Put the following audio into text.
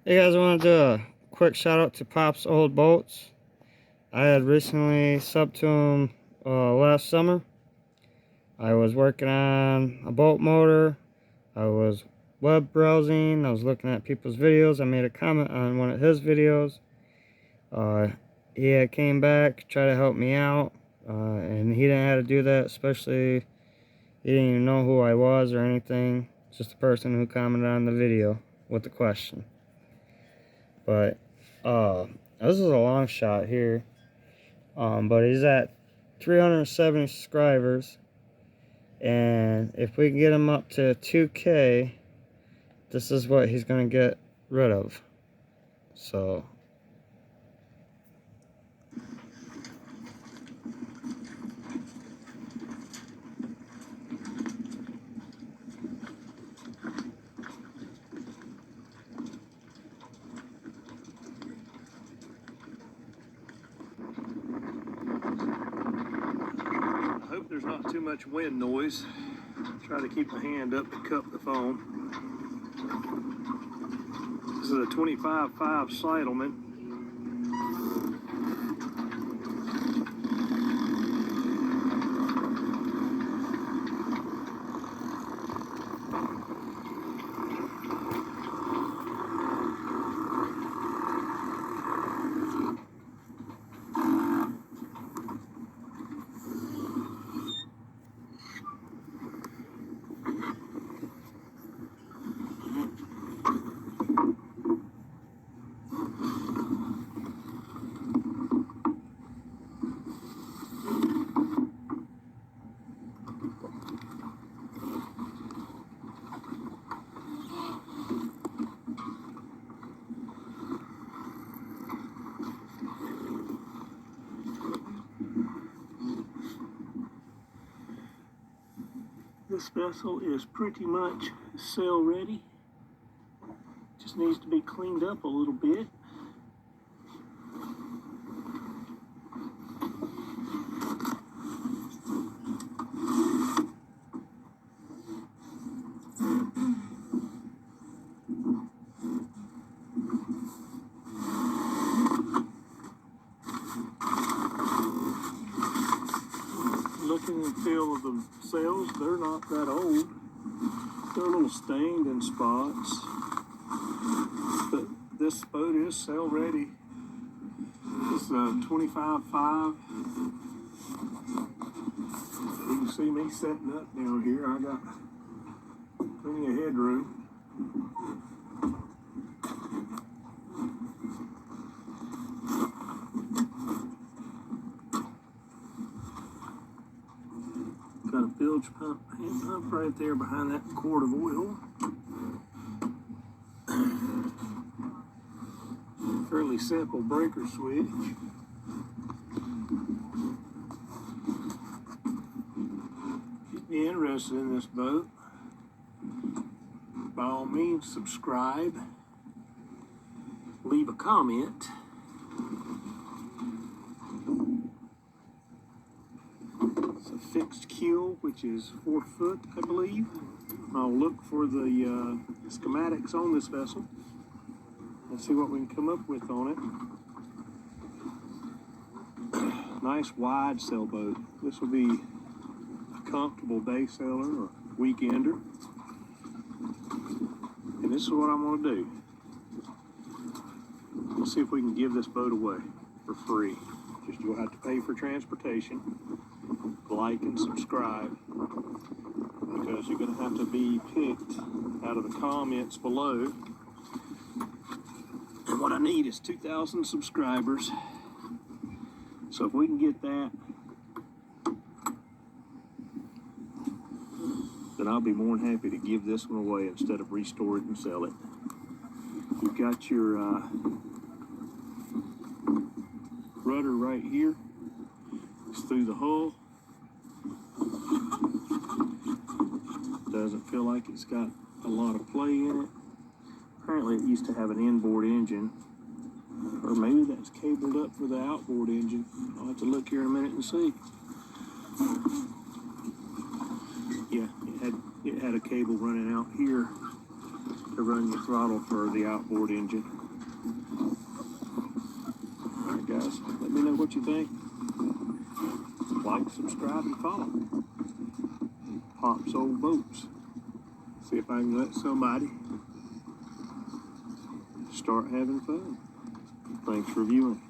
Hey guys, I want to do a quick shout out to Pop's Old Boats. I had recently subbed to him last summer. I was working on a boat motor. I was web browsing. I was looking at people's videos. I made a comment on one of his videos. He had came back, tried to help me out, and he didn't have to do that, especially he didn't even know who I was or anything. Just a person who commented on the video with the question. But this is a long shot here. But he's at 370 subscribers, and if we can get him up to 2K, this is what he's gonna get rid of. So I hope there's not too much wind noise. Try to keep my hand up to cup the foam. This is a 25.5 Seidelman. This vessel is pretty much sail ready. Just needs to be cleaned up a little bit. Looking and feel of the sails, they're not that old. They're a little stained in spots, but this boat is sail ready. This is a 25.5. You can see me setting up down here. I got plenty of headroom. Got a bilge pump, hand pump right there behind that quart of oil. Fairly simple breaker switch. If you're interested in this boat, by all means subscribe, leave a comment. It's a fixed keel, which is 4 foot, I believe. I'll look for the schematics on this vessel and see what we can come up with on it. Nice wide sailboat. This will be a comfortable day sailor or weekender. And this is what I'm going to do. We'll see if we can give this boat away for free. Just you'll have to pay for transportation, like and subscribe, because you're going to have to be picked out of the comments below. And what I need is 2,000 subscribers. So if we can get that, then I'll be more than happy to give this one away instead of restore it and sell it. You've got your rudder right here. It's through the hull. Doesn't feel like it's got a lot of play in it. Apparently it used to have an inboard engine, or maybe that's cabled up for the outboard engine. I'll have to look here in a minute and see. Yeah, it had a cable running out here to run your throttle for the outboard engine. Alright guys, let me know what you think. Like, subscribe, and follow. Pop's Old Boats. See if I can let somebody start having fun. Thanks for viewing.